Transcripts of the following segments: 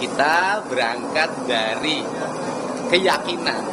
Kita berangkat dari keyakinan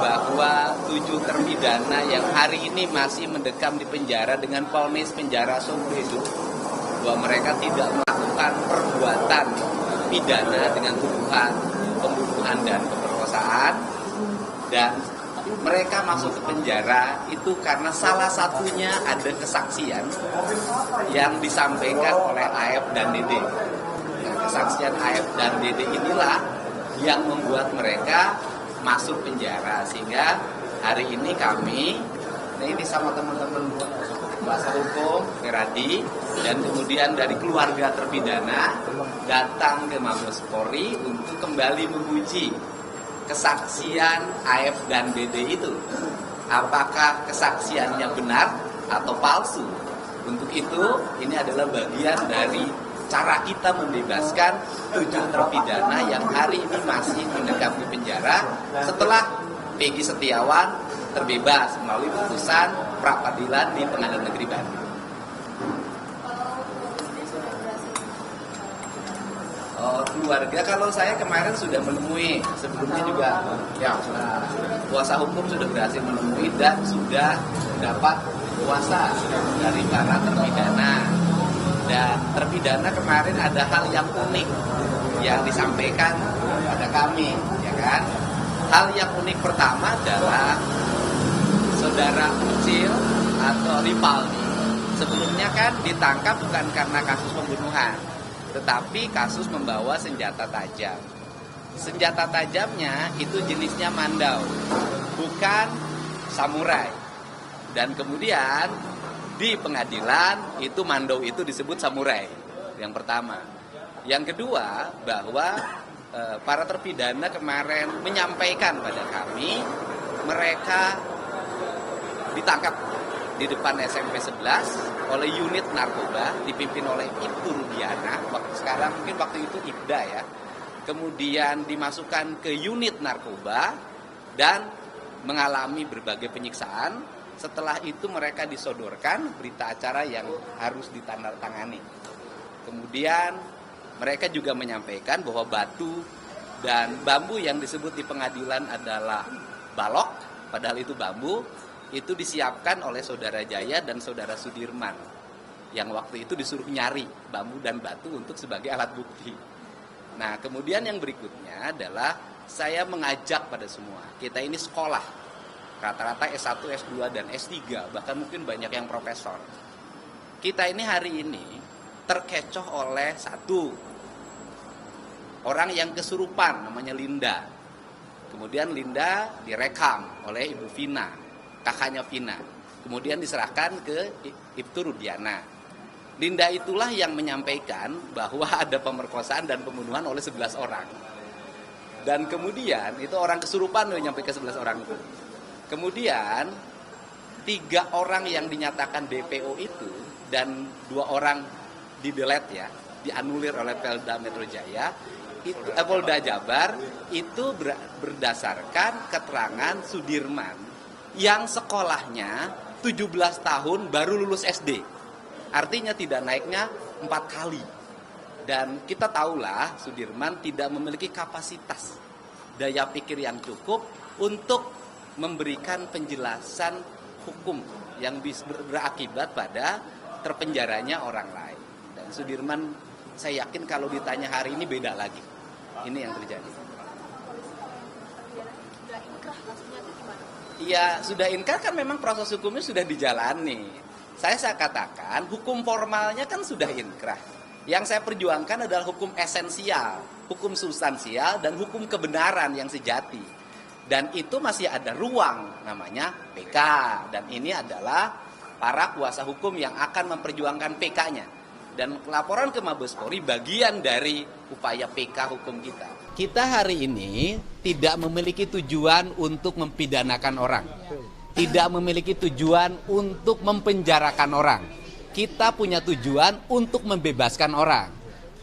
bahwa 7 terpidana yang hari ini masih mendekam di penjara dengan vonis penjara seumur hidup, bahwa mereka tidak melakukan perbuatan pidana dengan tuduhan pembunuhan dan pemerkosaan, dan mereka masuk ke penjara itu karena salah satunya ada kesaksian yang disampaikan oleh AF dan Dede. Nah, kesaksian AF dan Dede inilah yang membuat mereka masuk penjara, sehingga hari ini kami, ini sama teman-teman kuasa hukum Feradi dan kemudian dari keluarga terpidana datang ke Mabes Polri untuk kembali menguji kesaksian AF dan Dede itu, apakah kesaksiannya benar atau palsu. Untuk itu ini adalah bagian dari cara kita membebaskan 7 terpidana yang hari ini masih mendekam di penjara setelah Peggy Setiawan terbebas melalui putusan pra-peradilan di Pengadilan Negeri Bandung. Keluarga, kalau saya kemarin sudah menemui, sebelumnya juga ya kuasa hukum sudah berhasil menemui dan sudah mendapat kuasa dari para terpidana. Dan terpidana kemarin ada hal yang unik yang disampaikan pada kami, ya kan? Hal yang unik pertama adalah saudara Ucil atau Ripaldi sebelumnya kan ditangkap bukan karena kasus pembunuhan, tetapi kasus membawa senjata tajam. Senjata tajamnya itu jenisnya mandau, bukan samurai. Dan kemudian di pengadilan itu mandau itu disebut samurai. Yang pertama. Yang kedua, bahwa para terpidana kemarin menyampaikan pada kami mereka ditangkap di depan SMP 11 oleh unit narkoba dipimpin oleh Ibtu Rudiana, sekarang mungkin waktu itu Ibda ya. Kemudian dimasukkan ke unit narkoba dan mengalami berbagai penyiksaan. Setelah itu mereka disodorkan berita acara yang harus ditandatangani. Kemudian mereka juga menyampaikan bahwa batu dan bambu yang disebut di pengadilan adalah balok, padahal itu bambu, itu disiapkan oleh saudara Jaya dan saudara Sudirman yang waktu itu disuruh nyari bambu dan batu untuk sebagai alat bukti. Nah, kemudian yang berikutnya adalah saya mengajak pada semua, kita ini sekolah, rata-rata S1, S2, dan S3, bahkan mungkin banyak yang profesor. Kita ini hari ini terkecoh oleh satu orang yang kesurupan, namanya Linda. Kemudian Linda direkam oleh Ibu Vina, kakaknya Vina. Kemudian diserahkan ke Ibtu Rudiana. Linda itulah yang menyampaikan bahwa ada pemerkosaan dan pembunuhan oleh 11 orang. Dan kemudian itu orang kesurupan yang nyampe ke 11 orang itu. Kemudian 3 orang yang dinyatakan DPO itu dan 2 orang di-delete ya, dianulir oleh Polda Metro Jaya, itu Polda Jabar itu berdasarkan keterangan Sudirman yang sekolahnya 17 tahun baru lulus SD. Artinya tidak naiknya 4 kali. Dan kita tahulah Sudirman tidak memiliki kapasitas daya pikir yang cukup untuk memberikan penjelasan hukum yang berakibat pada terpenjaranya orang lain. Dan Sudirman, saya yakin kalau ditanya hari ini beda lagi. Ini yang terjadi. Iya, sudah inkrah kan memang proses hukumnya sudah dijalani. Saya katakan hukum formalnya kan sudah inkrah. Yang saya perjuangkan adalah hukum esensial, hukum substansial, dan hukum kebenaran yang sejati. Dan itu masih ada ruang namanya PK. Dan ini adalah para kuasa hukum yang akan memperjuangkan PK-nya. Dan laporan ke Mabes Polri bagian dari upaya PK hukum kita. Kita hari ini tidak memiliki tujuan untuk mempidanakan orang. Tidak memiliki tujuan untuk mempenjarakan orang. Kita punya tujuan untuk membebaskan orang.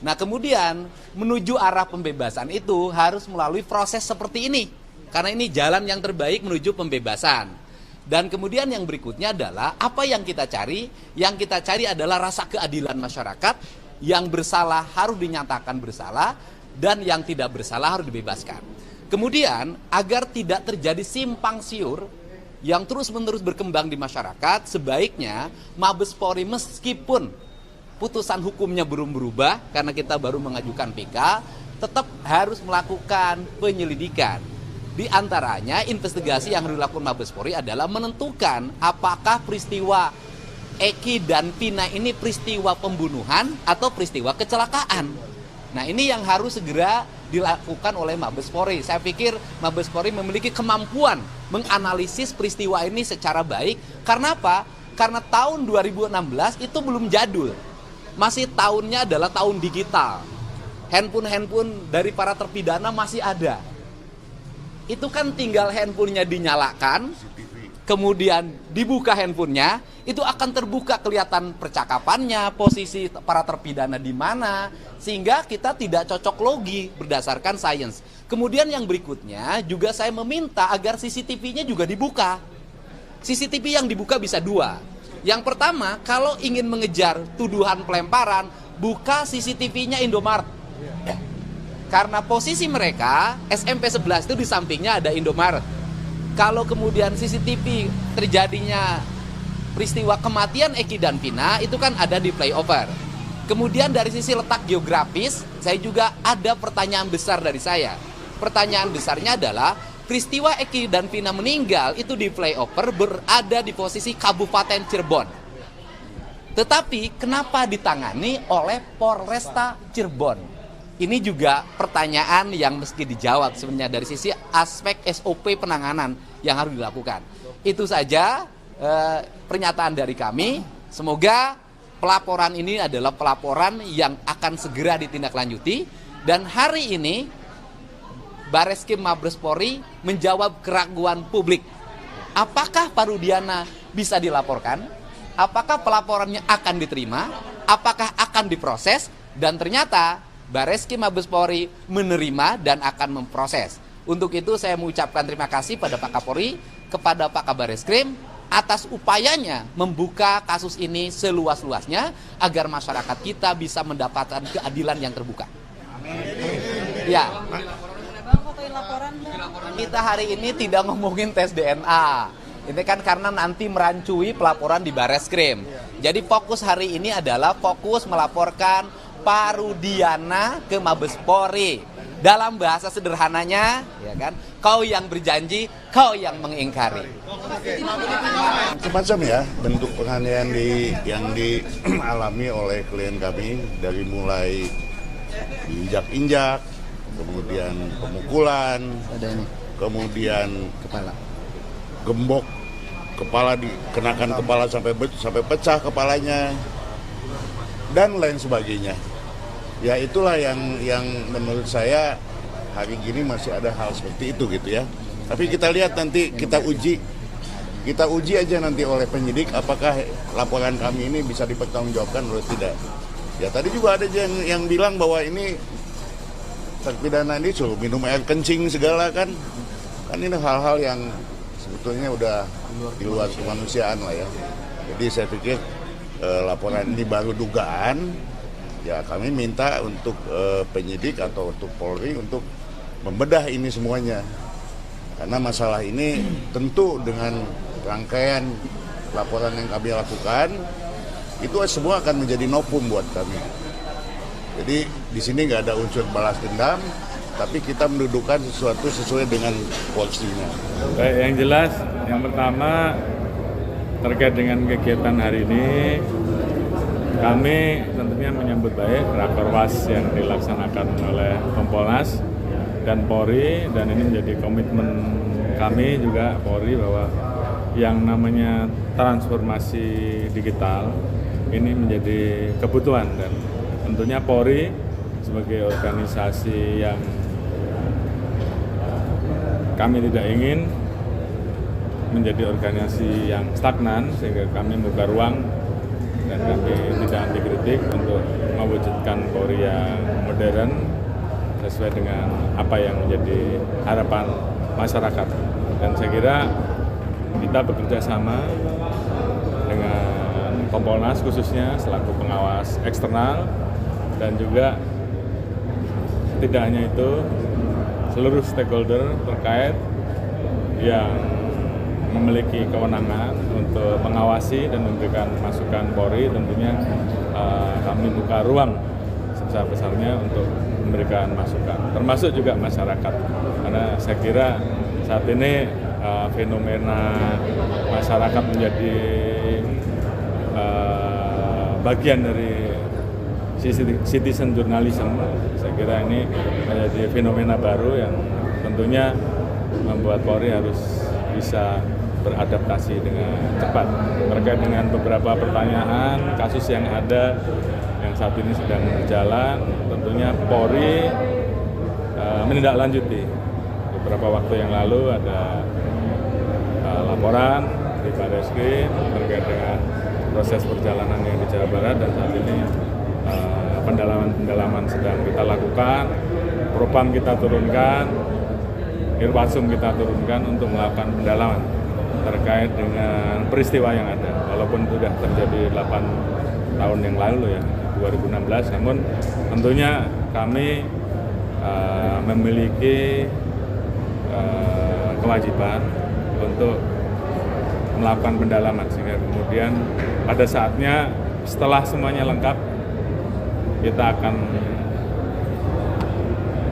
Nah, kemudian menuju arah pembebasan itu harus melalui proses seperti ini. Karena ini jalan yang terbaik menuju pembebasan. Dan kemudian yang berikutnya adalah apa yang kita cari? Yang kita cari adalah rasa keadilan masyarakat. Yang bersalah harus dinyatakan bersalah. dan yang tidak bersalah harus dibebaskan. Kemudian agar tidak terjadi simpang siur yang terus-menerus berkembang di masyarakat, sebaiknya Mabes Polri meskipun putusan hukumnya belum berubah karena kita baru mengajukan PK, tetap harus melakukan penyelidikan. Di antaranya investigasi yang harus dilakukan Mabes Polri adalah menentukan apakah peristiwa Eki dan Vina ini peristiwa pembunuhan atau peristiwa kecelakaan. Nah, ini yang harus segera dilakukan oleh Mabes Polri. Saya pikir Mabes Polri memiliki kemampuan menganalisis peristiwa ini secara baik. Karena apa? Karena tahun 2016 itu belum jadul. Masih tahunnya adalah tahun digital. Handphone dari para terpidana masih ada. Itu kan tinggal handphonenya dinyalakan, kemudian dibuka handphonenya, itu akan terbuka kelihatan percakapannya, posisi para terpidana di mana, sehingga kita tidak cocok logi berdasarkan sains. Kemudian yang berikutnya juga saya meminta agar CCTV-nya juga dibuka. CCTV yang dibuka bisa dua. Yang pertama, kalau ingin mengejar tuduhan pelemparan, buka CCTV-nya Indomaret. Karena posisi mereka, SMP 11 itu di sampingnya ada Indomaret. Kalau kemudian CCTV terjadinya peristiwa kematian Eki dan Vina, itu kan ada di flyover. Kemudian dari sisi letak geografis, saya juga ada pertanyaan besar dari saya. Pertanyaan besarnya adalah, peristiwa Eki dan Vina meninggal itu di flyover berada di posisi Kabupaten Cirebon. Tetapi kenapa ditangani oleh Polresta Cirebon? Ini juga pertanyaan yang mesti dijawab sebenarnya dari sisi aspek SOP penanganan yang harus dilakukan. Itu saja pernyataan dari kami. Semoga pelaporan ini adalah pelaporan yang akan segera ditindaklanjuti. Dan hari ini Bareskrim Mabes Polri menjawab keraguan publik. Apakah Pak Rudiana bisa dilaporkan? Apakah pelaporannya akan diterima? Apakah akan diproses? Dan ternyata Bareskrim Mabes Polri menerima dan akan memproses. Untuk itu saya mengucapkan terima kasih pada Pak Kapolri, kepada Pak Kabareskrim atas upayanya membuka kasus ini seluas-luasnya agar masyarakat kita bisa mendapatkan keadilan yang terbuka. Amin. Ya. Kita hari ini tidak ngomongin tes DNA. Ini kan karena nanti merancui pelaporan di Bareskrim. Jadi fokus hari ini adalah fokus melaporkan Pak Rudiana ke Mabes Polri. Dalam bahasa sederhananya, ya kan, kau yang berjanji, kau yang mengingkari. Macam-macam ya bentuk penganiayaan yang dialami oleh klien kami, dari mulai injak-injak, kemudian pemukulan, kemudian kepala, gembok kepala, dikenakan kepala sampai pecah kepalanya, dan lain sebagainya. Ya itulah yang menurut saya hari gini masih ada hal seperti itu gitu ya. Tapi kita lihat nanti, kita uji aja nanti oleh penyidik apakah laporan kami ini bisa dipertanggungjawabkan atau tidak. Ya tadi juga ada yang bilang bahwa ini terpidana ini suruh minum air kencing segala kan ini hal-hal yang sebetulnya udah di luar kemanusiaan lah ya. Jadi saya pikir laporan ini baru dugaan. Ya kami minta untuk penyidik atau untuk Polri untuk membedah ini semuanya. Karena masalah ini tentu dengan rangkaian laporan yang kami lakukan, itu semua akan menjadi novum buat kami. Jadi di sini nggak ada unsur balas dendam, tapi kita mendudukan sesuatu sesuai dengan porsinya. Baik, yang jelas, yang pertama terkait dengan kegiatan hari ini, kami tentunya menyambut baik rakorwas yang dilaksanakan oleh Kompolnas dan Polri, dan ini menjadi komitmen kami juga Polri bahwa yang namanya transformasi digital ini menjadi kebutuhan, dan tentunya Polri sebagai organisasi yang kami tidak ingin menjadi organisasi yang stagnan, sehingga kami membuka ruang dan kami tidak anti kritik untuk mewujudkan Polri yang modern sesuai dengan apa yang menjadi harapan masyarakat. Dan saya kira kita bekerja sama dengan Kompolnas khususnya selaku pengawas eksternal, dan juga tidak hanya itu, seluruh stakeholder terkait yang memiliki kewenangan untuk mengawasi dan memberikan masukan Polri, tentunya kami buka ruang sebesar-besarnya untuk memberikan masukan, termasuk juga masyarakat. Karena saya kira saat ini fenomena masyarakat menjadi bagian dari citizen journalism. Saya kira ini menjadi fenomena baru yang tentunya membuat Polri harus bisa beradaptasi dengan cepat terkait dengan beberapa pertanyaan kasus yang ada yang saat ini sedang berjalan. Tentunya Polri menindaklanjuti. Beberapa waktu yang lalu ada laporan di Barreskrim terkait dengan proses perjalanan yang di Jawa Barat, dan saat ini pendalaman sedang kita lakukan. Propam kita turunkan, Irwasum kita turunkan untuk melakukan pendalaman terkait dengan peristiwa yang ada. Walaupun sudah terjadi 8 tahun yang lalu ya, 2016, namun tentunya kami memiliki kewajiban untuk melakukan pendalaman, sehingga kemudian pada saatnya setelah semuanya lengkap kita akan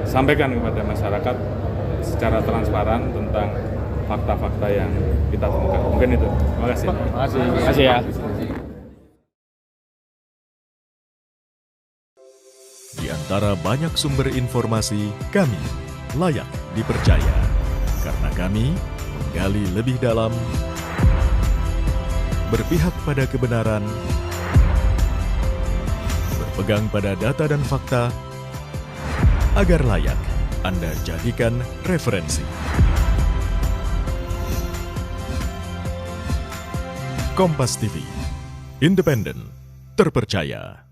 sampaikan kepada masyarakat secara transparan tentang fakta-fakta yang kita temukan. Mungkin itu. Terima kasih. Terima kasih ya. Di antara banyak sumber informasi, kami layak dipercaya. Karena kami menggali lebih dalam, berpihak pada kebenaran, berpegang pada data dan fakta, agar layak Anda jadikan referensi. Kompas TV, independen, terpercaya.